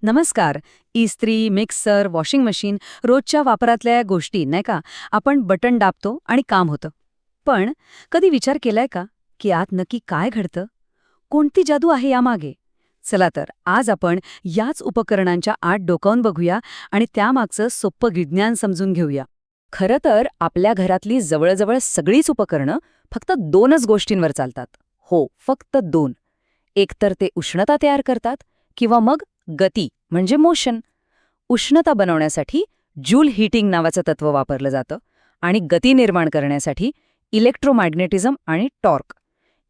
नमस्कार. इस्त्री, mixer, washing machine रोजच्या वापरातल्या गोष्टी नाही का, आपण बटन दाबतो आणि काम होतं. पण कधी विचार केलाय का की आत नक्की काय घडतं? कोणती जादू आहे यामागे? चला तर आज आपण याच उपकरणांच्या आत डोकावून बघूया आणि त्यामागचं सोप्पं विज्ञान समजून घेऊया. खरं तर आपल्या घरातली जवळजवळ सगळीच उपकरणं फक्त दोनच गोष्टींवर चालतात. हो, फक्त दोन. एकतर ते उष्णता तयार करतात किंवा मग गती म्हणजे मोशन. उष्णता बनवण्यासाठी जूल हीटिंग नावाचं तत्व वापरलं जातं आणि गती निर्माण करण्यासाठी इलेक्ट्रोमॅग्नेटिझम आणि टॉर्क.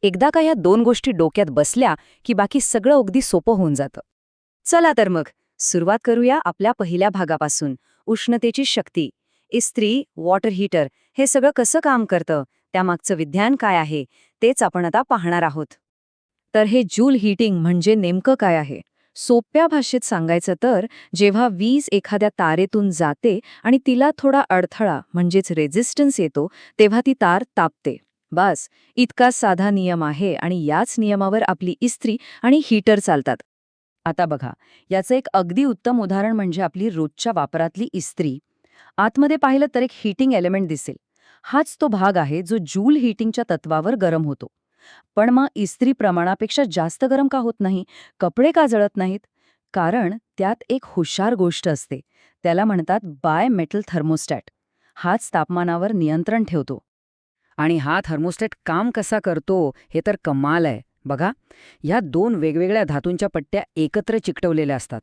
एकदा का ह्या दोन गोष्टी डोक्यात बसल्या की बाकी सगळं अगदी सोपं होऊन जातं. चला तर मग सुरुवात करूया आपल्या पहिल्या भागापासून, उष्णतेची शक्ती. इस्त्री, वॉटर हीटर हे सगळं कसं काम करतं, त्यामागचं विज्ञान काय आहे, तेच आपण आता पाहणार आहोत. तर हे जूल हीटिंग म्हणजे नेमकं काय आहे? सोप्या भाषेत सांगायचं तर जेव्हा वीज एखाद्या तारेतून जाते आणि तिला थोडा अडथळा म्हणजेच रेझिस्टन्स येतो, तेव्हा ती तार तापते. बस, इतका साधा नियम आहे आणि याच नियमावर आपली इस्त्री आणि हीटर चालतात. आता बघा, याचं एक अगदी उत्तम उदाहरण म्हणजे आपली रोजच्या वापरातली इस्त्री. आतमध्ये पाहिलं तर एक हीटिंग एलिमेंट दिसेल. हाच तो भाग आहे जो जूल हीटिंगच्या तत्वावर गरम होतो. पण मग इस्त्री प्रमाणापेक्षा जास्त गरम का होत नाही? कपडे का जळत नाहीत? कारण त्यात एक हुशार गोष्ट असते. त्याला म्हणतात बाय मेटल थर्मोस्टॅट. हाच तापमानावर नियंत्रण ठेवतो. आणि हा थर्मोस्टॅट काम कसा करतो हे तर कमाल आहे. बघा, ह्या दोन वेगवेगळ्या धातूंच्या पट्ट्या एकत्र चिकटवलेल्या असतात.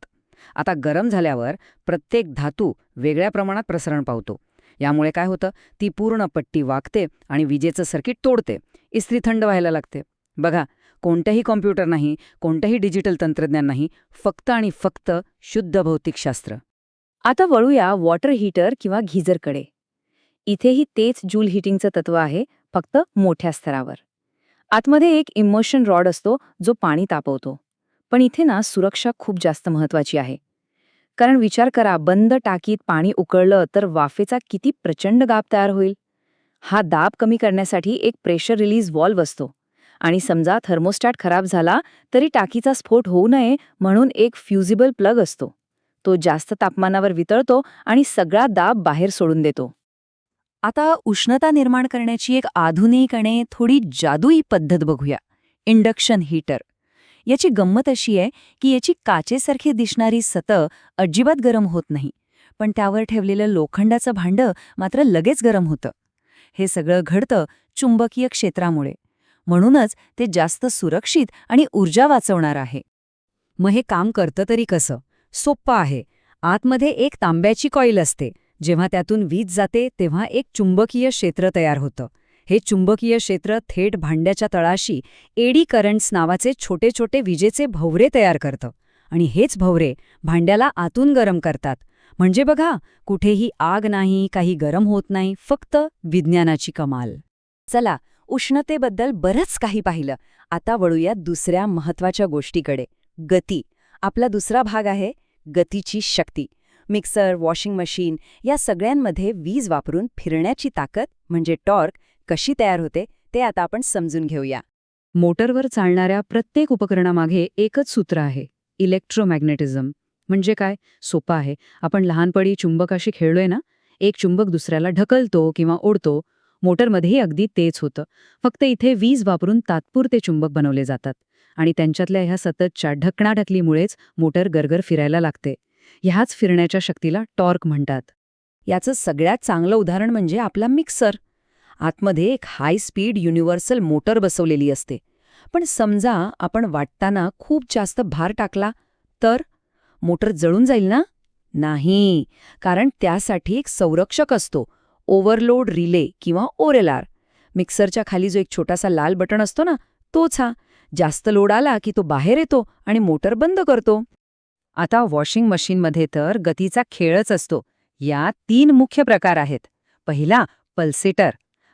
आता गरम झाल्यावर प्रत्येक धातू वेगळ्या प्रमाणात प्रसरण पावतो. यामुळे काय होतं, ती पूर्ण पट्टी वाकते आणि विजेचं सर्किट तोडते. इस्त्री थंड व्हायला लागते. बघा, कोणतंही कॉम्प्युटर नाही, कोणतंही डिजिटल तंत्रज्ञान नाही, फक्त आणि फक्त शुद्ध भौतिकशास्त्र. आता वळूया वॉटर हीटर किंवा गीझरकडे. इथेही तेच जूल हीटिंगचं तत्व आहे, फक्त मोठ्या स्तरावर. आतमध्ये एक इमोशन रॉड असतो जो पाणी तापवतो. पण इथे ना सुरक्षा खूप जास्त महत्वाची आहे. कारण विचार करा, बंद टाकीत पाणी उकळलं तर वाफेचा किती प्रचंड दाब तयार होईल. हा दाब कमी करण्यासाठी एक प्रेशर रिलीज व्हॉल्व्ह असतो. आणि समजा थर्मोस्टॅट खराब झाला तरी टाकीचा स्फोट होऊ नये म्हणून एक फ्युजिबल प्लग असतो. तो जास्त तापमानावर वितळतो आणि सगळा दाब बाहेर सोडून देतो. आता उष्णता निर्माण करण्याची एक आधुनिक आणि थोडी जादुई पद्धत बघूया, इंडक्शन हीटर. याची गंमत अशी आहे की याची काचेसारखी दिसणारी सतह अजिबात गरम होत नाही, पण त्यावर ठेवलेलं लोखंडाचं भांडं मात्र लगेच गरम होतं. हे सगळं घडतं चुंबकीय क्षेत्रामुळे. म्हणूनच ते जास्त सुरक्षित आणि ऊर्जा वाचवणार आहे. मग हे काम करतं तरी कसं? सोप्पं आहे. आतमध्ये एक तांब्याची कॉईल असते. जेव्हा त्यातून वीज जाते तेव्हा एक चुंबकीय क्षेत्र तयार होतं. हे चुंबकीय क्षेत्र थेट भांड्याच्या तळाशी एडी करंट्स नावाचे छोटे छोटे विजेचे भवरे तयार करतं. आणि हेच भवरे भांड्याला आतून गरम करतात. म्हणजे बघा, कुठेही आग नाही, काही गरम होत नाही, फक्त विज्ञानाची कमाल. चला, उष्णतेबद्दल बरंच काही पाहिलं. आता वळूया दुसऱ्या महत्वाच्या गोष्टीकडे, गती. आपला दुसरा भाग आहे गतीची शक्ती. मिक्सर, वॉशिंग मशीन या सगळ्यांमध्ये वीज वापरून फिरण्याची ताकद म्हणजे टॉर्क कशी तयार होते ते आता आपण समजून घेऊया. मोटरवर चालणाऱ्या प्रत्येक उपकरणामागे एकच सूत्र आहे, इलेक्ट्रोमॅग्नेटिझम. म्हणजे काय? सोपं आहे. आपण लहानपणी चुंबकाशी खेळलोय ना, एक चुंबक दुसऱ्याला ढकलतो किंवा ओढतो. मोटरमध्येही अगदी तेच होतं. फक्त इथे वीज वापरून तात्पुरते चुंबक बनवले जातात आणि त्यांच्यातल्या ह्या सततच्या ढकणाढकलीमुळेच मोटर गरगर फिरायला लागते. ह्याच फिरण्याच्या शक्तीला टॉर्क म्हणतात. याचं सगळ्यात चांगलं उदाहरण म्हणजे आपला मिक्सर. आतमध्ये एक हाय स्पीड युनिव्हर्सल मोटर बसवलेली असते. पण समजा आपण वाटताना खूप जास्त भार टाकला तर मोटर जळून जाईल ना? नाही, कारण त्यासाठी एक संरक्षक असतो, ओव्हरलोड रिले किंवा ORLR. मिक्सरच्या खाली जो एक छोटासा लाल बटण असतो ना, तोच हा. जास्त लोड आला की तो बाहेर येतो आणि मोटर बंद करतो. आता वॉशिंग मशीनमध्ये तर गतीचा खेळच असतो. यात 3 मुख्य प्रकार आहेत. पहिला, पल्सेटर.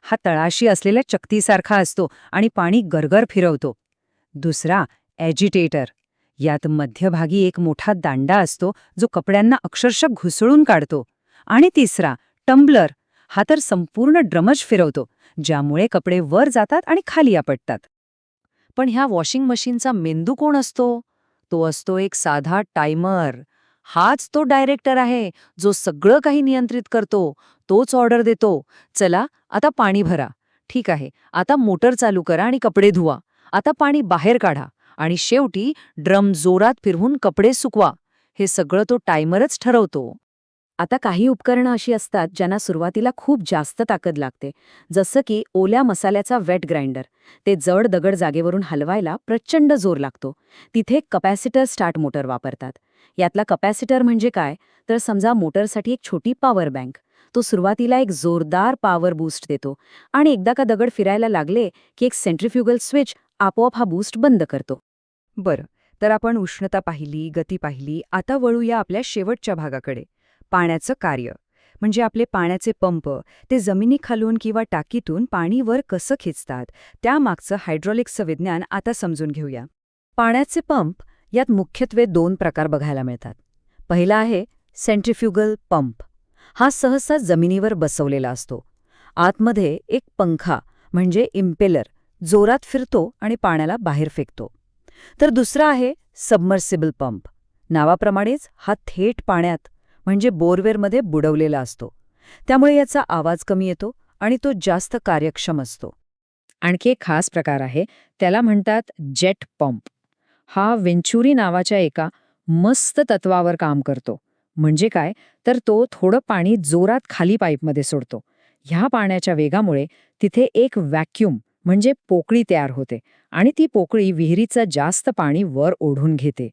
हा तळाशी असलेल्या चकतीसारखा असतो आणि पाणी गरगर फिरवतो. दुसरा, ॲजिटेटर. यात मध्यभागी एक मोठा दांडा असतो जो कपड्यांना अक्षरशः घुसळून काढतो. आणि तिसरा, टम्बलर. हा तर संपूर्ण ड्रमच फिरवतो, ज्यामुळे कपडे वर जातात आणि खाली आपटतात. पण ह्या वॉशिंग मशीनचा मेंदू कोण असतो? तो असतो एक साधा टायमर. हाच तो डायरेक्टर आहे जो सगळं काही नियंत्रित करतो. तोच ऑर्डर देतो, चला आता पाणी भरा. ठीक आहे, आता मोटर चालू करा आणि कपडे धुवा. आता पाणी बाहेर काढा आणि शेवटी ड्रम जोरात फिरवून कपडे सुकवा. हे सगळं तो टायमरच ठरवतो. आता काही उपकरणं अशी असतात ज्यांना सुरुवातीला खूप जास्त ताकद लागते, जसं की ओल्या मसाल्याचा वेट ग्राइंडर. ते जड दगड जागेवरून हलवायला प्रचंड जोर लागतो. तिथे कपॅसिटर स्टार्ट मोटर वापरतात. यातला कपॅसिटर म्हणजे काय, तर समजा मोटरसाठी एक छोटी पॉवर बँक. तो सुरुवातीला एक जोरदार पॉवर बूस्ट देतो आणि एकदा का दगड फिरायला लागले की एक सेंट्रिफ्युगल स्विच आपोआप हा बूस्ट बंद करतो. बरं, तर आपण उष्णता पाहिली, गती पाहिली. आता वळूया आपल्या शेवटच्या भागाकडे, पाण्याचं कार्य. म्हणजे आपले पाण्याचे पंप, ते जमिनीखालून किंवा टाकीतून पाणी वर कसं खेचतात, त्यामागचं हायड्रॉलिक्सचं विज्ञान आता समजून घेऊया. पाण्याचे पंप यात मुख्यत्वे 2 प्रकार बघायला मिळतात. पहिला आहे सेंट्रिफ्युगल पंप. हा सहसा जमिनीवर बसवलेला असतो. आतमध्ये एक पंखा म्हणजे इम्पेलर जोरात फिरतो आणि पाण्याला बाहेर फेकतो. तर दुसरा आहे सबमर्सिबल पंप. नावाप्रमाणेच हा थेट पाण्यात म्हणजे बोरवेलमध्ये बुडवलेला असतो. त्यामुळे याचा आवाज कमी येतो आणि तो जास्त कार्यक्षम असतो. आणखी एक खास प्रकार आहे, त्याला म्हणतात जेट पंप. हा वेंचुरी नावाच्या एका मस्त तत्वावर काम करतो. म्हणजे काय, तर तो थोडं पाणी जोरात खाली पाईपमध्ये सोडतो. ह्या पाण्याच्या वेगामुळे तिथे एक व्हॅक्यूम म्हणजे पोकळी तयार होते आणि ती पोकळी विहिरीचं जास्त पाणी वर ओढून घेते.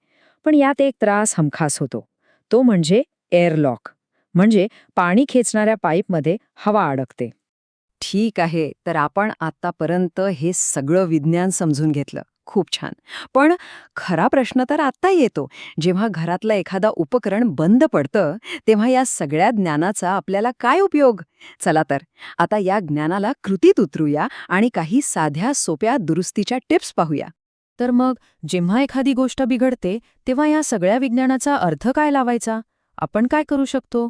पण यात एक त्रास हमखास होतो, तो म्हणजे एअरलॉक. म्हणजे पाणी खेचणाऱ्या पाईपमध्ये हवा अडकते. ठीक आहे, तर आपण आतापर्यंत हे सगळं विज्ञान समजून घेतलं. खूप छान. पण खरा प्रश्न तर आत्ता येतो, जेव्हा घरातलं एखादा उपकरण बंद पडतं, तेव्हा या सगळ्या ज्ञानाचा आपल्याला काय उपयोग? चला तर, आता या ज्ञानाला कृतीत उतरूया आणि काही साध्या सोप्या दुरुस्तीच्या टिप्स पाहूया. तर मग जेव्हा एखादी गोष्ट बिघडते, तेव्हा या सगळ्या विज्ञानाचा अर्थ काय लावायचा? आपण काय करू शकतो?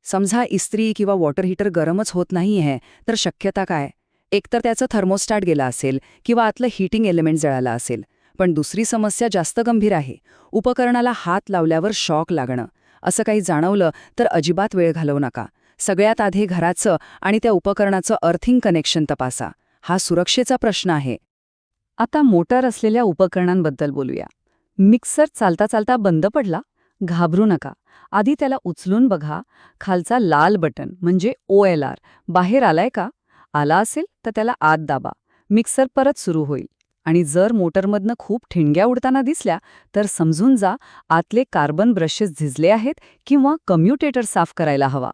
समजा इस्त्री किंवा वॉटर हीटर गरमच होत नाहीये, तर शक्यता काय? एकतर त्याचं थर्मोस्टॅट गेला असेल किंवा आतलं हीटिंग एलिमेंट जळाला असेल. पण दुसरी समस्या जास्त गंभीर आहे. उपकरणाला हात लावल्यावर शॉक लागणं. असं काही जाणवलं तर अजिबात वेळ घालवू नका. सगळ्यात आधी घराचं आणि त्या उपकरणाचं अर्थिंग कनेक्शन तपासा. हा सुरक्षेचा प्रश्न आहे. आता मोटर असलेल्या उपकरणांबद्दल बोलूया. मिक्सर चालता चालता बंद पडला? घाबरू नका. आधी त्याला उचलून बघा. खालचा लाल बटन म्हणजे OLR बाहेर आलाय का? आला असेल तर त्याला आत दाबा. मिक्सर परत सुरू होईल. आणि जर मोटरमधनं खूप ठिणग्या उडताना दिसल्या तर समजून जा आतले कार्बन ब्रशेस झिजले आहेत किंवा कम्युटेटर साफ करायला हवा.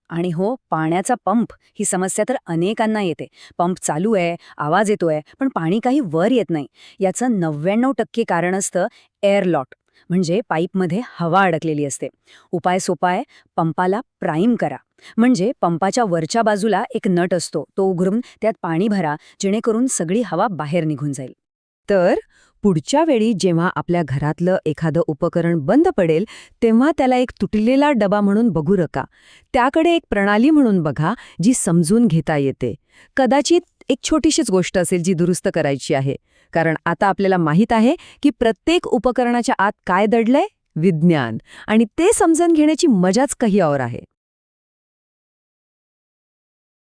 आणि हो, पाण्याचा पंप ही समस्या तर अनेकांना येते. पंप चालू आहे, आवाज येतोय, पण पाणी काही वर येत नाही. याचं 99% कारण असतं एअरलॉक, म्हणजे पाईपमध्ये हवा अडकलेली असते. उपाय सोपा आहे, पंपाला प्राईम करा. म्हणजे पंपाच्या वरच्या बाजूला एक नट असतो, तो उघडून त्यात पाणी भरा, जेणेकरून सगळी हवा बाहेर निघून जाईल. तर पुढच्या वेळी जेव्हा आपल्या घरातलं एखादं उपकरण बंद पडेल, तेव्हा त्याला एक तुटलेला डबा म्हणून बघू नका. त्याकडे एक प्रणाली म्हणून बघा, जी समजून घेता येते. कदाचित एक छोटीशीच गोष्ट असेल जी दुरुस्त करायची आहे. कारण आता आपल्याला माहीत आहे की प्रत्येक उपकरणाच्या आत काय दडलंय? विज्ञान. आणि ते समजून घेण्याची मजाच काही और आहे.